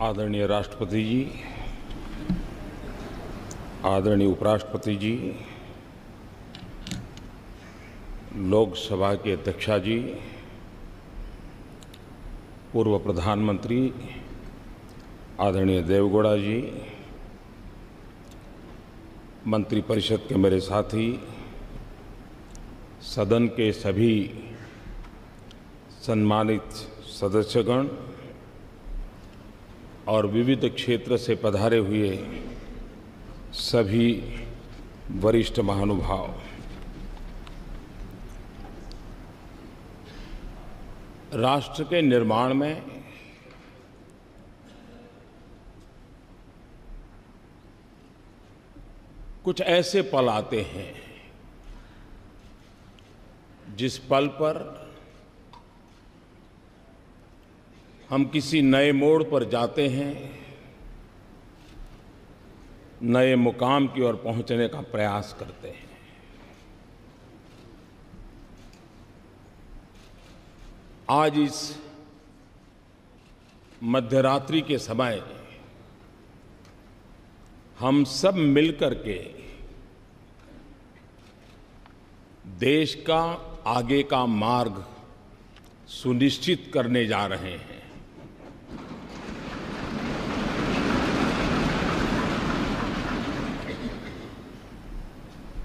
आदरणीय राष्ट्रपति जी, आदरणीय उपराष्ट्रपति जी, लोकसभा के अध्यक्षा जी, पूर्व प्रधानमंत्री आदरणीय देवेगौड़ा जी, मंत्रिपरिषद के मेरे साथी, सदन के सभी सम्मानित सदस्यगण और विविध क्षेत्र से पधारे हुए सभी वरिष्ठ महानुभाव, राष्ट्र के निर्माण में कुछ ऐसे पल आते हैं जिस पल पर हम किसी नए मोड़ पर जाते हैं, नए मुकाम की ओर पहुंचने का प्रयास करते हैं। आज इस मध्यरात्रि के समय हम सब मिलकर के देश का आगे का मार्ग सुनिश्चित करने जा रहे हैं।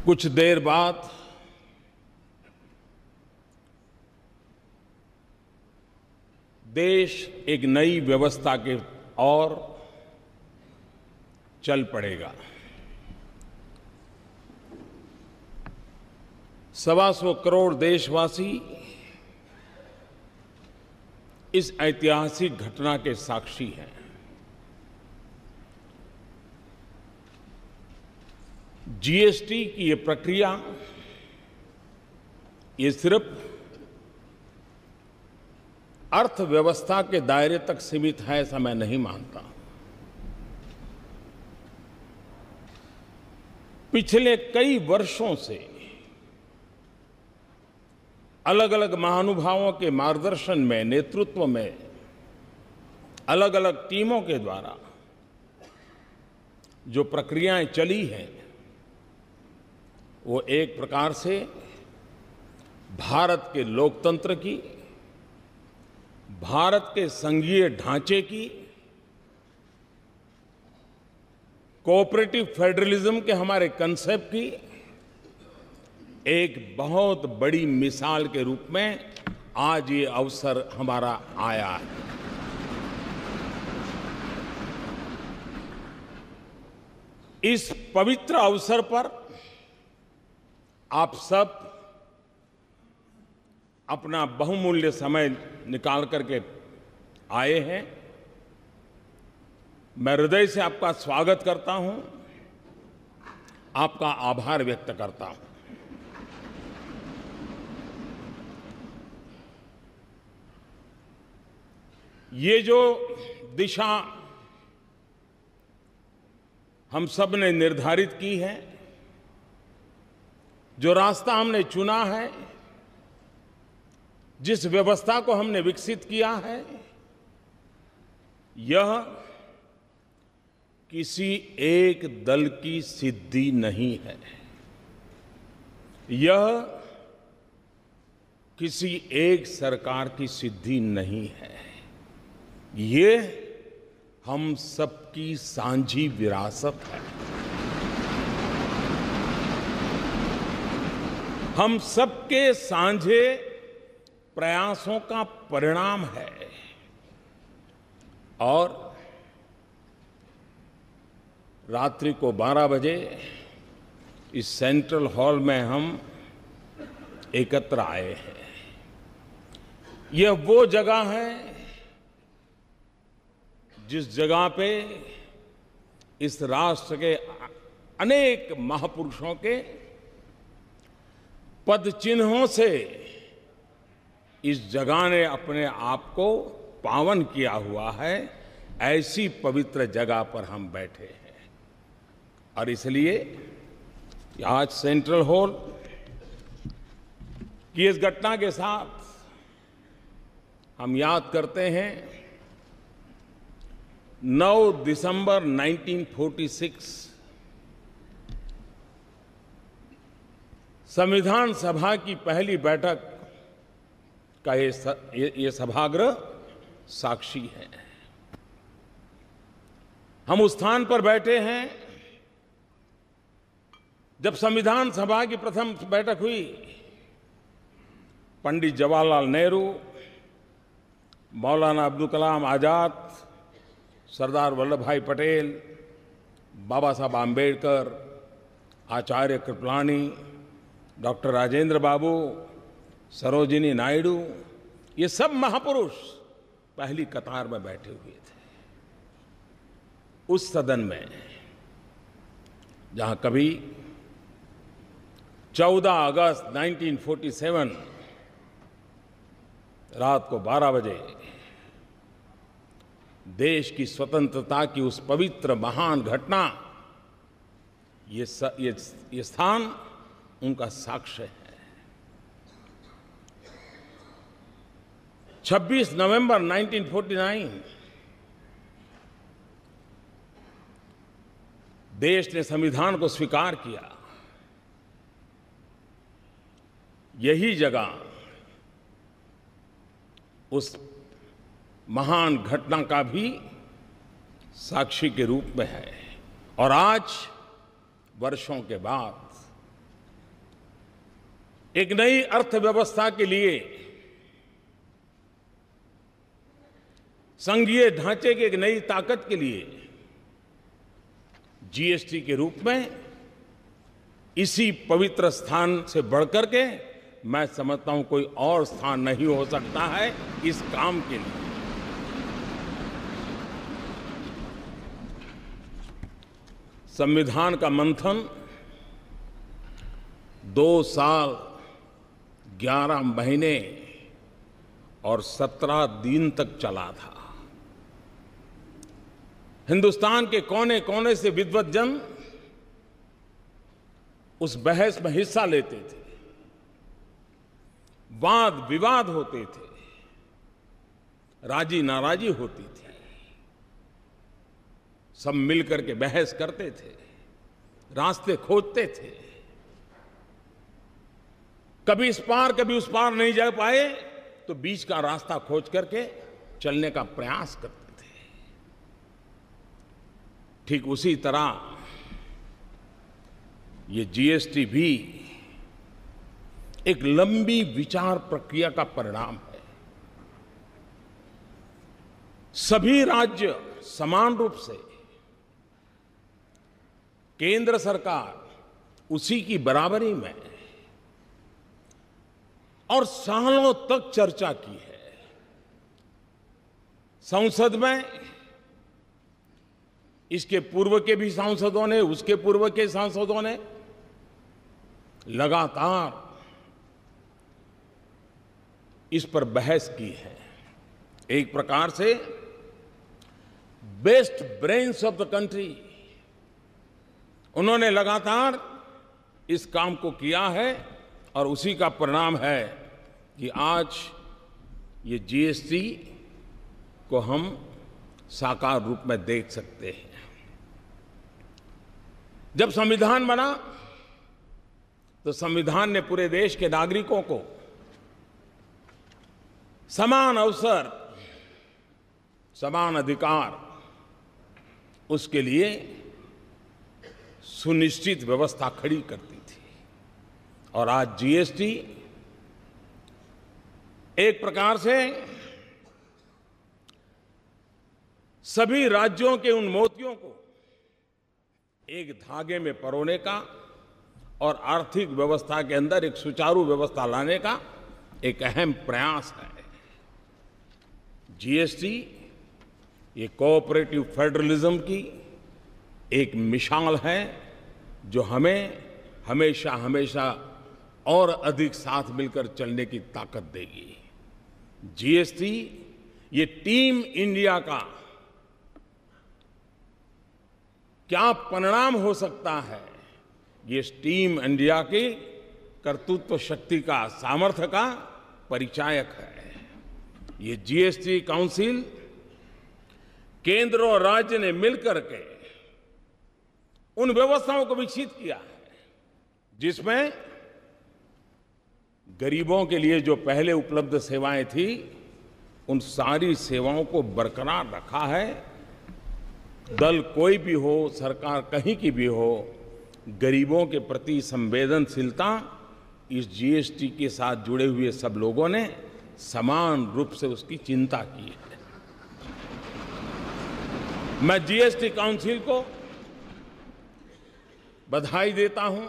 कुछ देर बाद देश एक नई व्यवस्था के ओर चल पड़ेगा। 125 करोड़ देशवासी इस ऐतिहासिक घटना के साक्षी हैं। जीएसटी की ये प्रक्रिया ये सिर्फ अर्थव्यवस्था के दायरे तक सीमित है, ऐसा मैं नहीं मानता। पिछले कई वर्षों से अलग अलग महानुभावों के मार्गदर्शन में, नेतृत्व में, अलग अलग टीमों के द्वारा जो प्रक्रियाएं चली हैं, वो एक प्रकार से भारत के लोकतंत्र की, भारत के संघीय ढांचे की, कोऑपरेटिव फेडरलिज्म के हमारे कंसेप्ट की एक बहुत बड़ी मिसाल के रूप में आज ये अवसर हमारा आया है। इस पवित्र अवसर पर आप सब अपना बहुमूल्य समय निकाल करके आए हैं। मैं हृदय से आपका स्वागत करता हूं, आपका आभार व्यक्त करता हूं। ये जो दिशा हम सब ने निर्धारित की है, जो रास्ता हमने चुना है, जिस व्यवस्था को हमने विकसित किया है, यह किसी एक दल की सिद्धि नहीं है। यह किसी एक सरकार की सिद्धि नहीं है। ये हम सबकी साझी विरासत है। हम सबके साझे प्रयासों का परिणाम है। और रात्रि को 12 बजे इस सेंट्रल हॉल में हम एकत्र आए हैं। यह वो जगह है जिस जगह पे इस राष्ट्र के अनेक महापुरुषों के पद चिन्हों से इस जगह ने अपने आप को पावन किया हुआ है। ऐसी पवित्र जगह पर हम बैठे हैं और इसलिए आज सेंट्रल हॉल की इस घटना के साथ हम याद करते हैं 9 दिसंबर 1946 संविधान सभा की पहली बैठक का ये सभागृह साक्षी है। हम उस स्थान पर बैठे हैं जब संविधान सभा की प्रथम बैठक हुई। पंडित जवाहरलाल नेहरू, मौलाना अब्दुल कलाम आजाद, सरदार वल्लभ भाई पटेल, बाबा साहब आम्बेडकर, आचार्य कृपलानी, डॉक्टर राजेंद्र बाबू, सरोजिनी नायडू, ये सब महापुरुष पहली कतार में बैठे हुए थे। उस सदन में जहां कभी 14 अगस्त 1947 रात को 12 बजे देश की स्वतंत्रता की उस पवित्र महान घटना, ये स्थान उनका साक्ष्य है। 26 नवंबर 1949 देश ने संविधान को स्वीकार किया। यही जगह उस महान घटना का भी साक्षी के रूप में है। और आज वर्षों के बाद एक नई अर्थव्यवस्था के लिए, संघीय ढांचे की एक नई ताकत के लिए जीएसटी के रूप में इसी पवित्र स्थान से बढ़कर के मैं समझता हूं कोई और स्थान नहीं हो सकता है इस काम के लिए। संविधान का मंथन 2 साल 11 महीने और 17 दिन तक चला था। हिंदुस्तान के कोने कोने से विद्वत जन उस बहस में हिस्सा लेते थे, वाद विवाद होते थे, राजी नाराजी होती थी, सब मिलकर के बहस करते थे, रास्ते खोजते थे। कभी इस पार कभी उस पार नहीं जा पाए तो बीच का रास्ता खोज करके चलने का प्रयास करते थे। ठीक उसी तरह ये जीएसटी भी एक लंबी विचार प्रक्रिया का परिणाम है। सभी राज्य समान रूप से, केंद्र सरकार उसी की बराबरी में और सालों तक चर्चा की है। संसद में इसके पूर्व के भी सांसदों ने, उसके पूर्व के सांसदों ने लगातार इस पर बहस की है। एक प्रकार से best brains of the country उन्होंने लगातार इस काम को किया है और उसी का परिणाम है कि आज ये जीएसटी को हम साकार रूप में देख सकते हैं। जब संविधान बना तो संविधान ने पूरे देश के नागरिकों को समान अवसर, समान अधिकार, उसके लिए सुनिश्चित व्यवस्था खड़ी करती थी। और आज जीएसटी एक प्रकार से सभी राज्यों के उन मोतियों को एक धागे में परोने का और आर्थिक व्यवस्था के अंदर एक सुचारू व्यवस्था लाने का एक अहम प्रयास है। जीएसटी ये कोऑपरेटिव फेडरलिज्म की एक मिसाल है जो हमें हमेशा हमेशा और अधिक साथ मिलकर चलने की ताकत देगी। जीएसटी ये टीम इंडिया का क्या परिणाम हो सकता है, ये टीम इंडिया की कर्तृत्व शक्ति का, सामर्थ्य का परिचायक है। ये जीएसटी काउंसिल केंद्र और राज्य ने मिलकर के उन व्यवस्थाओं को विकसित किया है जिसमें गरीबों के लिए जो पहले उपलब्ध सेवाएं थी उन सारी सेवाओं को बरकरार रखा है। दल कोई भी हो, सरकार कहीं की भी हो, गरीबों के प्रति संवेदनशीलता इस जीएसटी के साथ जुड़े हुए सब लोगों ने समान रूप से उसकी चिंता की है। मैं जीएसटी काउंसिल को बधाई देता हूं।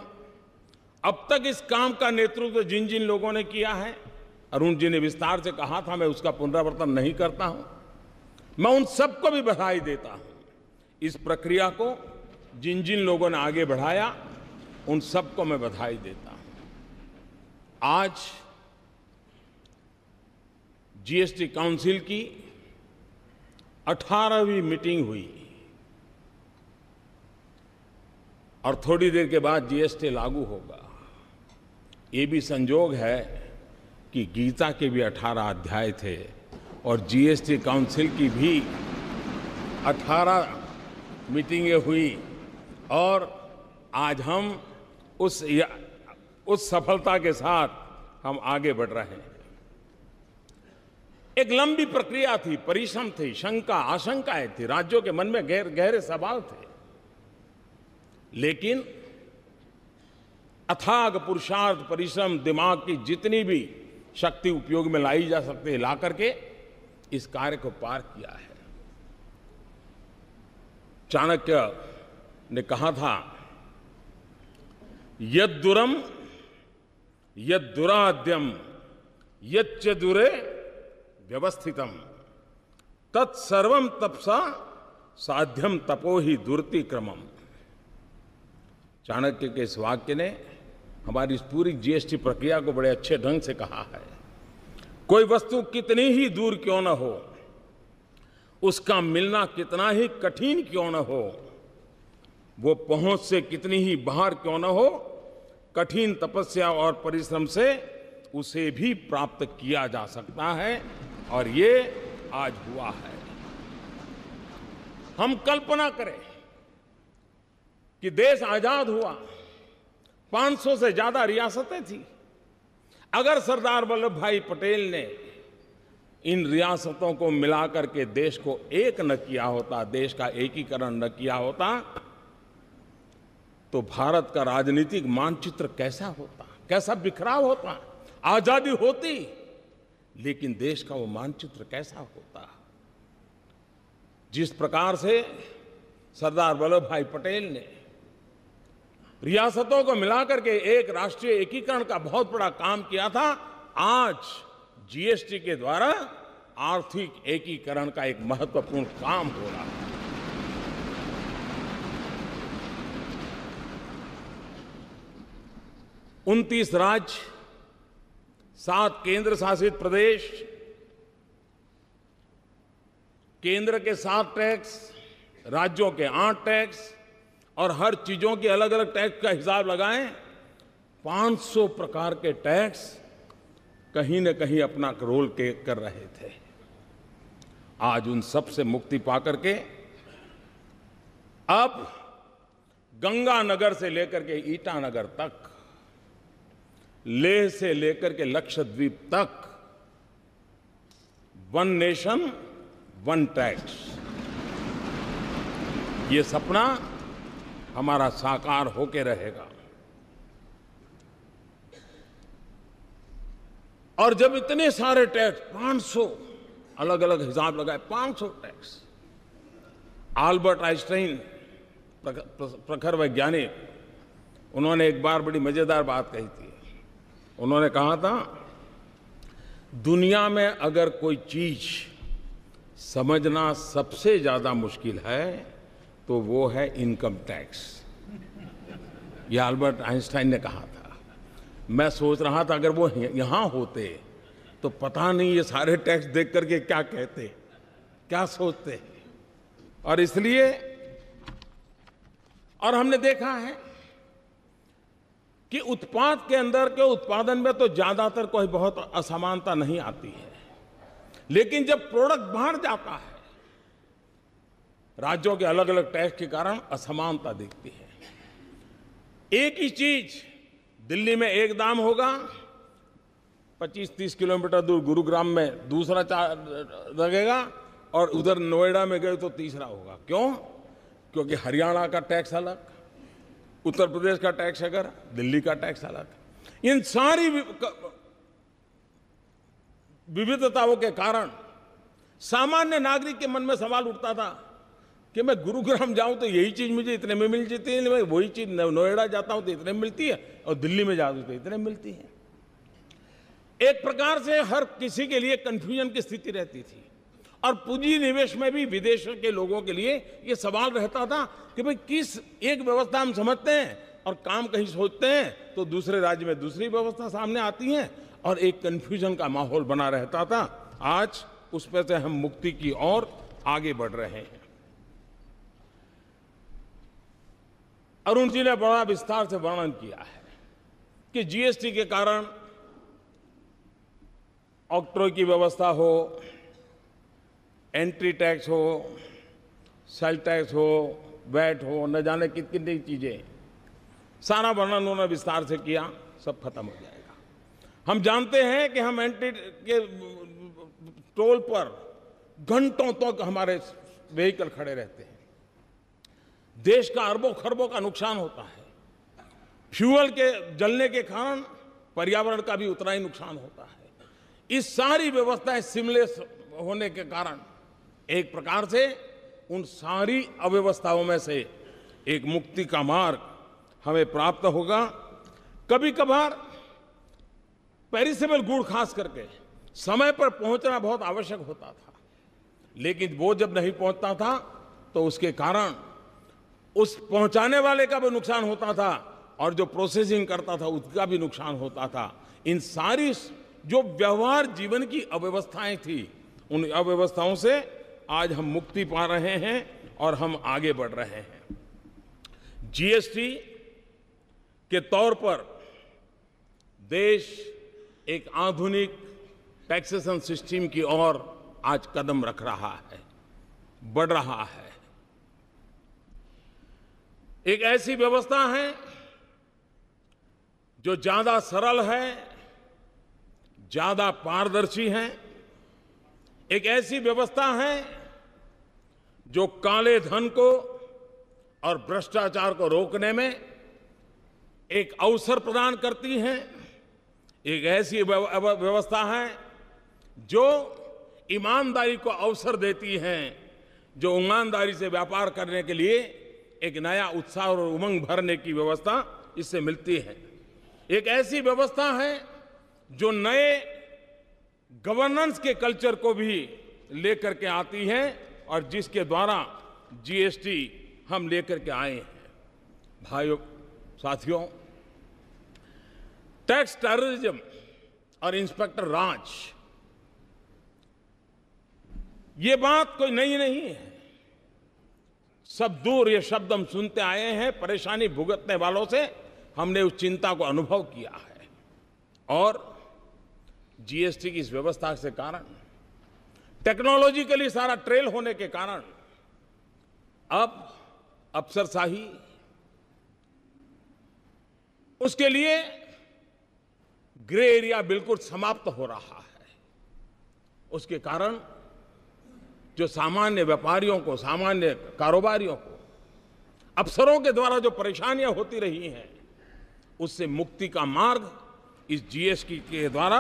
अब तक इस काम का नेतृत्व जिन जिन लोगों ने किया है, अरुण जी ने विस्तार से कहा था, मैं उसका पुनरावर्तन नहीं करता हूं। मैं उन सबको भी बधाई देता हूं। इस प्रक्रिया को जिन जिन लोगों ने आगे बढ़ाया उन सबको मैं बधाई देता हूं। आज जीएसटी काउंसिल की 18वीं मीटिंग हुई और थोड़ी देर के बाद जीएसटी लागू होगा। ये भी संयोग है कि गीता के भी 18 अध्याय थे और जीएसटी काउंसिल की भी 18 मीटिंगें हुई और आज हम उस सफलता के साथ हम आगे बढ़ रहे हैं। एक लंबी प्रक्रिया थी, परिश्रम थी, शंका आशंकाएं थी, राज्यों के मन में गहरे सवाल थे, लेकिन अथाग पुरुषार्थ, परिश्रम, दिमाग की जितनी भी शक्ति उपयोग में लाई जा सकती है, ला करके इस कार्य को पार किया है। चाणक्य ने कहा था, यद्दुरम यद्दुराद्यम यच्च दुरे व्यवस्थितम तत्सर्वम तपसा साध्यम तपो ही दुर्ति क्रमम। चाणक्य के इस वाक्य ने हमारी इस पूरी जीएसटी प्रक्रिया को बड़े अच्छे ढंग से कहा है। कोई वस्तु कितनी ही दूर क्यों न हो, उसका मिलना कितना ही कठिन क्यों न हो, वो पहुंच से कितनी ही बाहर क्यों न हो, कठिन तपस्या और परिश्रम से उसे भी प्राप्त किया जा सकता है और ये आज हुआ है। हम कल्पना करें कि देश आजाद हुआ, 500 से ज्यादा रियासतें थी। अगर सरदार वल्लभ भाई पटेल ने इन रियासतों को मिलाकर के देश को एक न किया होता, देश का एकीकरण न किया होता, तो भारत का राजनीतिक मानचित्र कैसा होता, कैसा बिखराव होता। आजादी होती लेकिन देश का वो मानचित्र कैसा होता। जिस प्रकार से सरदार वल्लभ भाई पटेल ने रियासतों को मिलाकर के एक राष्ट्रीय एकीकरण का बहुत बड़ा काम किया था, आज जीएसटी के द्वारा आर्थिक एकीकरण का एक महत्वपूर्ण काम हो रहा है। 29 राज्य, 7 केंद्र शासित प्रदेश, केंद्र के 7 टैक्स, राज्यों के 8 टैक्स और हर चीजों की अलग अलग टैक्स का हिसाब लगाएं, 500 प्रकार के टैक्स कहीं न कहीं अपना रोल कर रहे थे। आज उन सब से मुक्ति पाकर के अब गंगानगर से लेकर के ईटानगर तक, लेह से लेकर के लक्षद्वीप तक, वन नेशन वन टैक्स, ये सपना हमारा साकार होके रहेगा। और जब इतने सारे टैक्स, 500 अलग अलग हिसाब लगाए, 500 टैक्स। आल्बर्ट आइंस्टाइन प्रखर वैज्ञानिक, उन्होंने एक बार बड़ी मजेदार बात कही थी। उन्होंने कहा था, दुनिया में अगर कोई चीज समझना सबसे ज्यादा मुश्किल है तो वो है इनकम टैक्स। ये आल्बर्ट आइंस्टाइन ने कहा था। मैं सोच रहा था अगर वो यहां होते तो पता नहीं ये सारे टैक्स देख करके क्या कहते, क्या सोचते। और इसलिए, और हमने देखा है कि उत्पाद के अंदर के उत्पादन में तो ज्यादातर कोई बहुत असमानता नहीं आती है, लेकिन जब प्रोडक्ट बाहर जाता है राज्यों के अलग अलग टैक्स के कारण असमानता दिखती है। एक ही चीज दिल्ली में एक दाम होगा, 25-30 किलोमीटर दूर गुरुग्राम में दूसरा लगेगा, और उधर नोएडा में गए तो तीसरा होगा। क्यों? क्योंकि हरियाणा का टैक्स अलग, उत्तर प्रदेश का टैक्स अलग, दिल्ली का टैक्स अलग। इन सारी विविधताओं के कारण सामान्य नागरिक के मन में सवाल उठता था कि मैं गुरुग्राम जाऊं तो यही चीज मुझे इतने में मिल जाती है, मैं वही चीज नोएडा जाता हूं तो इतने में मिलती है, और दिल्ली में जाता हूं तो इतने में मिलती है। एक प्रकार से हर किसी के लिए कंफ्यूजन की स्थिति रहती थी, और पूंजी निवेश में भी विदेश के लोगों के लिए ये सवाल रहता था कि भाई किस एक व्यवस्था हम समझते हैं और काम कहीं सोचते हैं तो दूसरे राज्य में दूसरी व्यवस्था सामने आती है, और एक कंफ्यूजन का माहौल बना रहता था। आज उस पर से हम मुक्ति की ओर आगे बढ़ रहे हैं। अरुण जी ने बड़ा विस्तार से वर्णन किया है कि जीएसटी के कारण ऑक्ट्रॉय की व्यवस्था हो, एंट्री टैक्स हो, सेल टैक्स हो, वैट हो, न जाने कितनी चीजें, सारा वर्णन उन्होंने विस्तार से किया, सब खत्म हो जाएगा। हम जानते हैं कि हम एंट्री के टोल पर घंटों तक हमारे व्हीकल खड़े रहते हैं, देश का अरबों खरबों का नुकसान होता है। फ्यूल के जलने के कारण पर्यावरण का भी उतना ही नुकसान होता है। इस सारी व्यवस्थाएं सिमलेस होने के कारण एक प्रकार से उन सारी अव्यवस्थाओं में से एक मुक्ति का मार्ग हमें प्राप्त होगा। कभी कभार पेरिसेबल गुड खास करके समय पर पहुंचना बहुत आवश्यक होता था, लेकिन वो जब नहीं पहुंचता था तो उसके कारण उस पहुंचाने वाले का भी नुकसान होता था, और जो प्रोसेसिंग करता था उसका भी नुकसान होता था। इन सारी जो व्यवहार जीवन की अव्यवस्थाएं थी, उन अव्यवस्थाओं से आज हम मुक्ति पा रहे हैं और हम आगे बढ़ रहे हैं। जीएसटी के तौर पर देश एक आधुनिक टैक्सेशन सिस्टम की ओर आज कदम रख रहा है, बढ़ रहा है। एक ऐसी व्यवस्था है जो ज्यादा सरल है, ज्यादा पारदर्शी है। एक ऐसी व्यवस्था है जो काले धन को और भ्रष्टाचार को रोकने में एक अवसर प्रदान करती है। एक ऐसी व्यवस्था है जो ईमानदारी को अवसर देती है, जो ईमानदारी से व्यापार करने के लिए एक नया उत्साह और उमंग भरने की व्यवस्था इससे मिलती है। एक ऐसी व्यवस्था है जो नए गवर्नेंस के कल्चर को भी लेकर के आती है, और जिसके द्वारा जीएसटी हम लेकर के आए हैं। भाइयों साथियों, टैक्स टेररिज्म और इंस्पेक्टर राज, ये बात कोई नई नहीं है। सब दूर ये शब्द हम सुनते आए हैं। परेशानी भुगतने वालों से हमने उस चिंता को अनुभव किया है, और जीएसटी की इस व्यवस्था के कारण, टेक्नोलॉजिकली सारा ट्रेल होने के कारण अब अफसरशाही, उसके लिए ग्रे एरिया बिल्कुल समाप्त हो रहा है। उसके कारण जो सामान्य व्यापारियों को, सामान्य कारोबारियों को, अफसरों के द्वारा जो परेशानियां होती रही हैं, उससे मुक्ति का मार्ग इस जीएसटी के द्वारा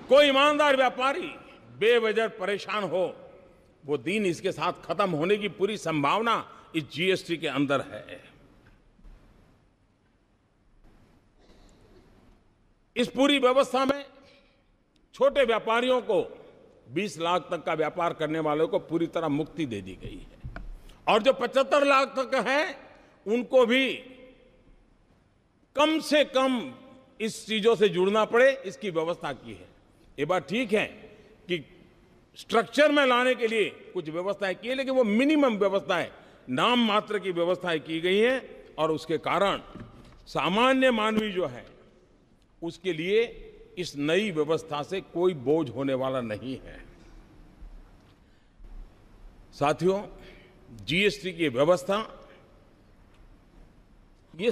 कोई ईमानदार व्यापारी बेवजह परेशान हो, वो दिन इसके साथ खत्म होने की पूरी संभावना इस जीएसटी के अंदर है। इस पूरी व्यवस्था में छोटे व्यापारियों को 20 लाख तक का व्यापार करने वालों को पूरी तरह मुक्ति दे दी गई है, और जो 75 लाख तक है उनको भी कम से कम इस चीजों से जुड़ना पड़े, इसकी व्यवस्था की है। ये बात ठीक है कि स्ट्रक्चर में लाने के लिए कुछ व्यवस्थाएं की है, लेकिन वो मिनिमम व्यवस्थाएं, नाम मात्र की व्यवस्थाएं की गई हैं, और उसके कारण सामान्य मानवी जो है उसके लिए इस नई व्यवस्था से कोई बोझ होने वाला नहीं है। साथियों, जीएसटी की व्यवस्था ये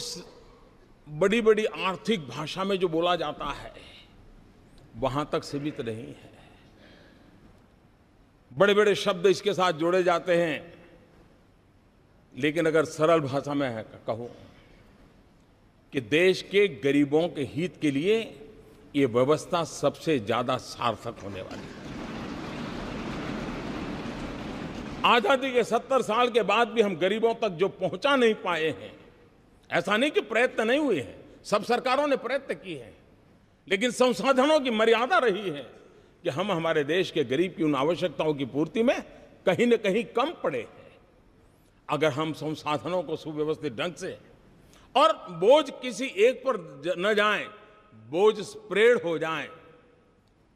बड़ी बड़ी आर्थिक भाषा में जो बोला जाता है वहां तक सीमित नहीं है। बड़े बड़े शब्द इसके साथ जोड़े जाते हैं, लेकिन अगर सरल भाषा में कहूं कि देश के गरीबों के हित के लिए ये व्यवस्था सबसे ज्यादा सार्थक होने वाली है। आजादी के 70 साल के बाद भी हम गरीबों तक जो पहुंचा नहीं पाए हैं, ऐसा नहीं कि प्रयत्न नहीं हुए हैं, सब सरकारों ने प्रयत्न किए हैं, लेकिन संसाधनों की मर्यादा रही है कि हम हमारे देश के गरीब की उन आवश्यकताओं की पूर्ति में कहीं न कहीं कम पड़े हैं। अगर हम संसाधनों को सुव्यवस्थित ढंग से, और बोझ किसी एक पर न जाए, बोझ स्प्रेड हो जाए,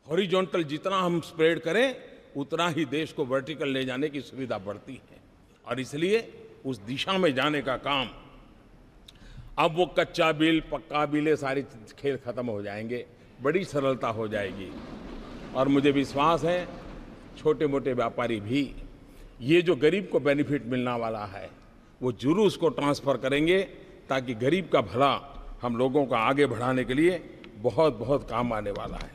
हॉरिजॉन्टल जितना हम स्प्रेड करें उतना ही देश को वर्टिकल ले जाने की सुविधा बढ़ती है। और इसलिए उस दिशा में जाने का काम, अब वो कच्चा बिल पक्का बिल ये सारी खेल खत्म हो जाएंगे, बड़ी सरलता हो जाएगी। और मुझे विश्वास है छोटे मोटे व्यापारी भी ये जो गरीब को बेनिफिट मिलने वाला है वो जरूर उसको ट्रांसफर करेंगे, ताकि गरीब का भला हम लोगों का आगे बढ़ाने के लिए बहुत बहुत काम आने वाला है।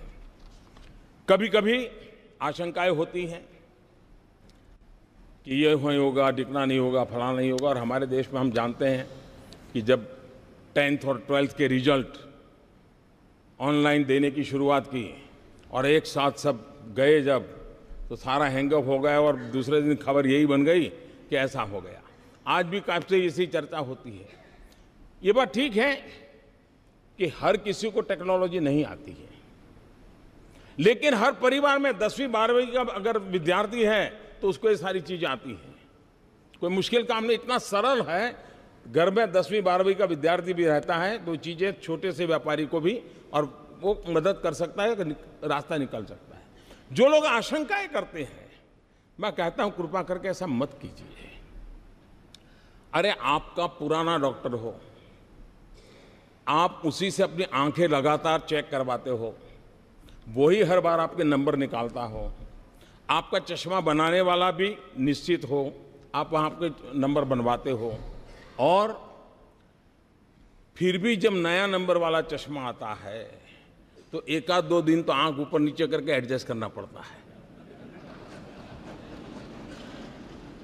कभी कभी आशंकाएं होती हैं कि ये नहीं होगा, दिखना नहीं होगा, फलाना नहीं होगा। और हमारे देश में हम जानते हैं कि जब 10th और 12th के रिजल्ट ऑनलाइन देने की शुरुआत की और एक साथ सब गए जब, तो सारा हैंगअप हो गया और दूसरे दिन खबर यही बन गई कि ऐसा हो गया। आज भी काफी इसी चर्चा होती है। ये बात ठीक है कि हर किसी को टेक्नोलॉजी नहीं आती है, लेकिन हर परिवार में 10वीं 12वीं का अगर विद्यार्थी है तो उसको ये सारी चीजें आती हैं। कोई मुश्किल काम नहीं, इतना सरल है। घर में 10वीं 12वीं का विद्यार्थी भी रहता है तो चीजें छोटे से व्यापारी को भी, और वो मदद कर सकता है, रास्ता निकल सकता है। जो लोग आशंकाएं करते हैं, मैं कहता हूं कृपा करके ऐसा मत कीजिए। अरे आपका पुराना डॉक्टर हो, आप उसी से अपनी आंखें लगातार चेक करवाते हो, वही हर बार आपके नंबर निकालता हो, आपका चश्मा बनाने वाला भी निश्चित हो, आप वहाँ आपके नंबर बनवाते हो, और फिर भी जब नया नंबर वाला चश्मा आता है तो 1-2 दिन तो आंख ऊपर नीचे करके एडजस्ट करना पड़ता है।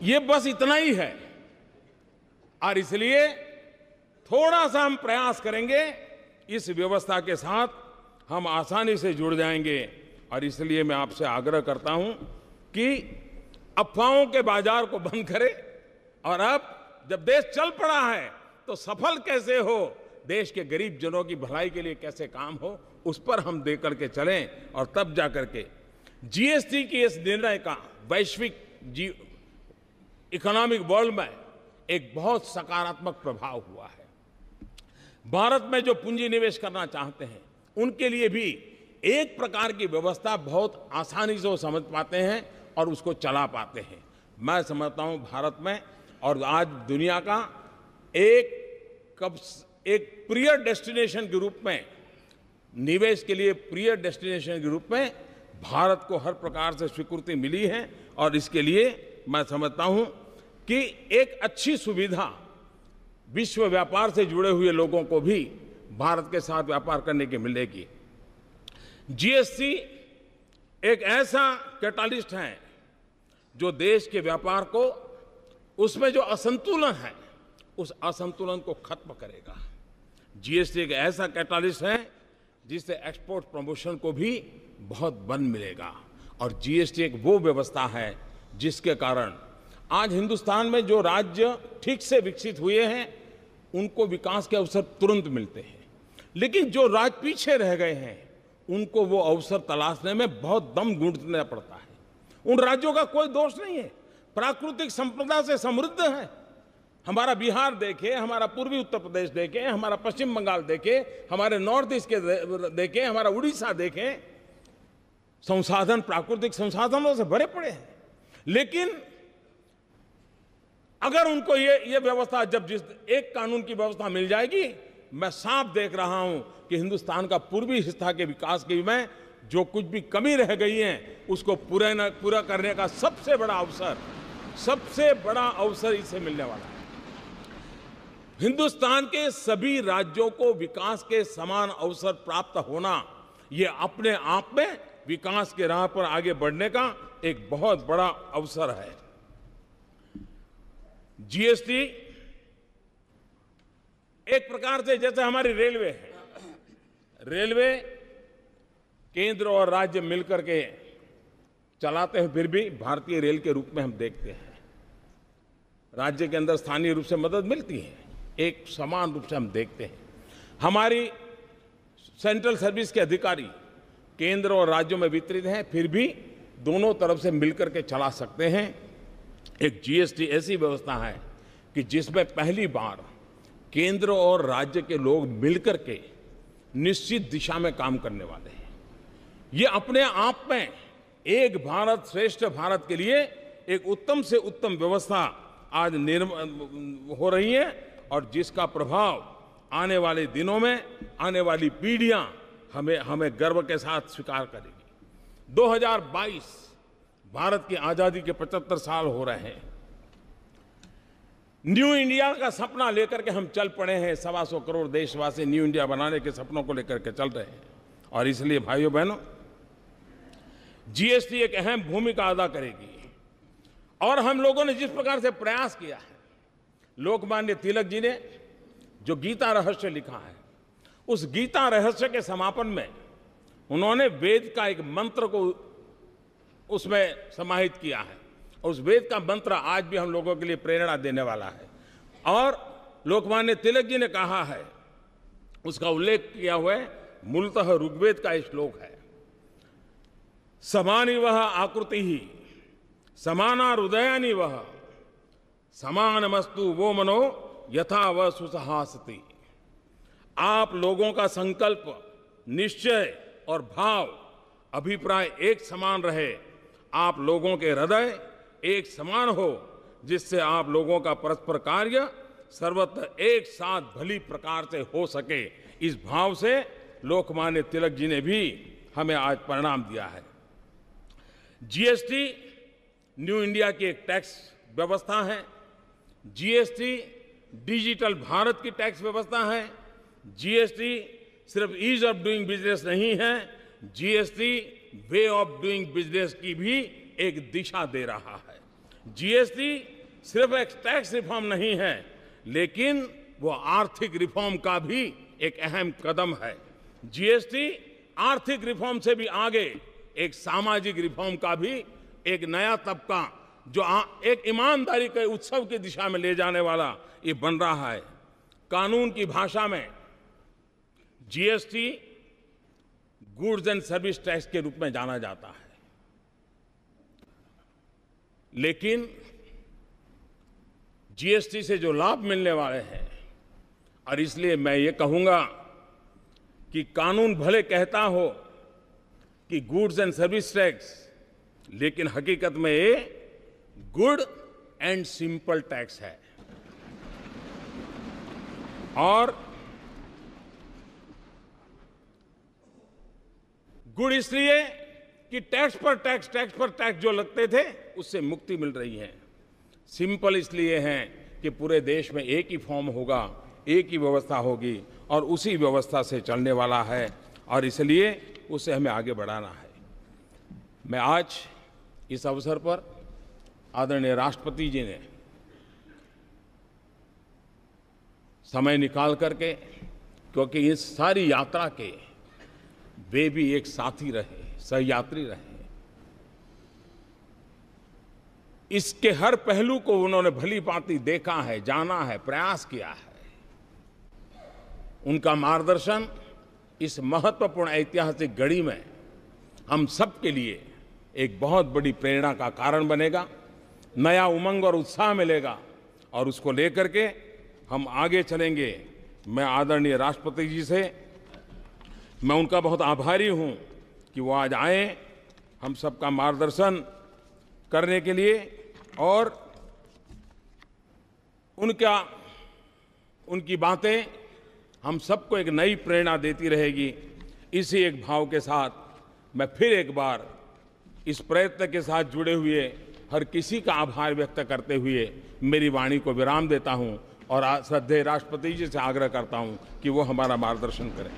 ये बस इतना ही है। और इसलिए थोड़ा सा हम प्रयास करेंगे, इस व्यवस्था के साथ हम आसानी से जुड़ जाएंगे। और इसलिए मैं आपसे आग्रह करता हूं कि अफवाहों के बाजार को बंद करें, और अब जब देश चल पड़ा है तो सफल कैसे हो, देश के गरीब जनों की भलाई के लिए कैसे काम हो, उस पर हम दे करके चलें। और तब जाकर के जीएसटी की इस निर्णय का वैश्विक इकोनॉमिक वर्ल्ड में एक बहुत सकारात्मक प्रभाव हुआ है। भारत में जो पूंजी निवेश करना चाहते हैं उनके लिए भी एक प्रकार की व्यवस्था बहुत आसानी से वो समझ पाते हैं और उसको चला पाते हैं। मैं समझता हूं भारत में और आज दुनिया का एक प्रिय डेस्टिनेशन के रूप में, निवेश के लिए प्रिय डेस्टिनेशन के रूप में भारत को हर प्रकार से स्वीकृति मिली है। और इसके लिए मैं समझता हूं कि एक अच्छी सुविधा विश्व व्यापार से जुड़े हुए लोगों को भी भारत के साथ व्यापार करने की मिलेगी। जीएसटी एक ऐसा कैटालिस्ट है जो देश के व्यापार को, उसमें जो असंतुलन है उस असंतुलन को खत्म करेगा। जीएसटी एक ऐसा कैटालिस्ट है जिससे एक्सपोर्ट प्रमोशन को भी बहुत बल मिलेगा। और जीएसटी एक वो व्यवस्था है जिसके कारण आज हिंदुस्तान में जो राज्य ठीक से विकसित हुए हैं उनको विकास के अवसर तुरंत मिलते हैं, लेकिन जो राज्य पीछे रह गए हैं उनको वो अवसर तलाशने में बहुत दम गूंथना पड़ता है। उन राज्यों का कोई दोष नहीं है, प्राकृतिक संपदा से समृद्ध है। हमारा बिहार देखें, हमारा पूर्वी उत्तर प्रदेश देखें, हमारा पश्चिम बंगाल देखें, हमारे नॉर्थ ईस्ट के देखें, हमारा उड़ीसा देखें, संसाधन प्राकृतिक संसाधनों से भरे पड़े हैं। लेकिन अगर उनको ये व्यवस्था, जब जिस एक कानून की व्यवस्था मिल जाएगी, मैं साफ देख रहा हूं कि हिंदुस्तान का पूर्वी हिस्सा के विकास के में जो कुछ भी कमी रह गई है उसको पूरा करने का सबसे बड़ा अवसर सबसे बड़ा अवसर इसे मिलने वाला है। हिंदुस्तान के सभी राज्यों को विकास के समान अवसर प्राप्त होना, ये अपने आप में विकास के राह पर आगे बढ़ने का एक बहुत बड़ा अवसर है। जीएसटी एक प्रकार से जैसे हमारी रेलवे है, रेलवे केंद्र और राज्य मिलकर के चलाते हैं, फिर भी भारतीय रेल के रूप में हम देखते हैं। राज्य के अंदर स्थानीय रूप से मदद मिलती है, एक समान रूप से हम देखते हैं। हमारी सेंट्रल सर्विस के अधिकारी केंद्र और राज्यों में वितरित हैं, फिर भी दोनों तरफ से मिलकर के चला सकते हैं। एक जीएसटी ऐसी व्यवस्था है कि जिसमें पहली बार केंद्र और राज्य के लोग मिलकर के निश्चित दिशा में काम करने वाले हैं। ये अपने आप में एक भारत श्रेष्ठ भारत के लिए एक उत्तम से उत्तम व्यवस्था आज हो रही है, और जिसका प्रभाव आने वाले दिनों में आने वाली पीढ़ियां हमें गर्व के साथ स्वीकार करेगी। 2022 भारत की आजादी के 75 साल हो रहे हैं। न्यू इंडिया का सपना लेकर के हम चल पड़े हैं। 125 करोड़ देशवासी न्यू इंडिया बनाने के सपनों को लेकर के चल रहे हैं, और इसलिए भाइयों बहनों, जीएसटी एक अहम भूमिका अदा करेगी। और हम लोगों ने जिस प्रकार से प्रयास किया है, लोकमान्य तिलक जी ने जो गीता रहस्य लिखा है, उस गीता रहस्य के समापन में उन्होंने वेद का एक मंत्र को उसमें समाहित किया है, और उस वेद का मंत्र आज भी हम लोगों के लिए प्रेरणा देने वाला है। और लोकमान्य तिलक जी ने कहा है, उसका उल्लेख किया हुआ है, मूलतः ऋग्वेद का एक श्लोक है, समानी वह आकृति ही समाना हृदयानि वह समानमस्तु वो मनो यथा वह सुसहासति। आप लोगों का संकल्प, निश्चय और भाव, अभिप्राय एक समान रहे, आप लोगों के हृदय एक समान हो, जिससे आप लोगों का परस्पर कार्य सर्वत्र एक साथ भली प्रकार से हो सके। इस भाव से लोकमान्य तिलक जी ने भी हमें आज परिणाम दिया है। जीएसटी न्यू इंडिया की एक टैक्स व्यवस्था है। जीएसटी डिजिटल भारत की टैक्स व्यवस्था है। जीएसटी सिर्फ ईज ऑफ डूइंग बिजनेस नहीं है, GST way of doing business की भी एक दिशा दे रहा है। जीएसटी सिर्फ एक टैक्स रिफॉर्म नहीं है, लेकिन वो आर्थिक रिफॉर्म का भी एक अहम कदम है। जीएसटी आर्थिक रिफॉर्म से भी आगे एक सामाजिक रिफॉर्म का भी एक नया तबका, जो एक ईमानदारी के उत्सव की दिशा में ले जाने वाला ये बन रहा है। कानून की भाषा में GST goods and service tax के रूप में जाना जाता है, लेकिन जीएसटी से जो लाभ मिलने वाले हैं, और इसलिए मैं ये कहूंगा कि कानून भले कहता हो कि गुड्स एंड सर्विस टैक्स, लेकिन हकीकत में ये गुड एंड सिंपल टैक्स है। और गुड इसलिए कि टैक्स पर टैक्स जो लगते थे उससे मुक्ति मिल रही है। सिंपल इसलिए है कि पूरे देश में एक ही फॉर्म होगा, एक ही व्यवस्था होगी, और उसी व्यवस्था से चलने वाला है, और इसलिए उसे हमें आगे बढ़ाना है। मैं आज इस अवसर पर आदरणीय राष्ट्रपति जी ने समय निकाल करके, क्योंकि इस सारी यात्रा के वे भी एक साथी रहे, सहयात्री रहे, इसके हर पहलू को उन्होंने भली भांति देखा है, जाना है, प्रयास किया है। उनका मार्गदर्शन इस महत्वपूर्ण ऐतिहासिक घड़ी में हम सब के लिए एक बहुत बड़ी प्रेरणा का कारण बनेगा। नया उमंग और उत्साह मिलेगा, और उसको लेकर के हम आगे चलेंगे। मैं आदरणीय राष्ट्रपति जी से मैं उनका बहुत आभारी हूं कि वो आज आए हम सबका मार्गदर्शन करने के लिए, और उनकी बातें हम सबको एक नई प्रेरणा देती रहेगी। इसी एक भाव के साथ मैं फिर एक बार इस प्रयत्न के साथ जुड़े हुए हर किसी का आभार व्यक्त करते हुए मेरी वाणी को विराम देता हूं और श्रद्धेय राष्ट्रपति जी से आग्रह करता हूं कि वो हमारा मार्गदर्शन करें।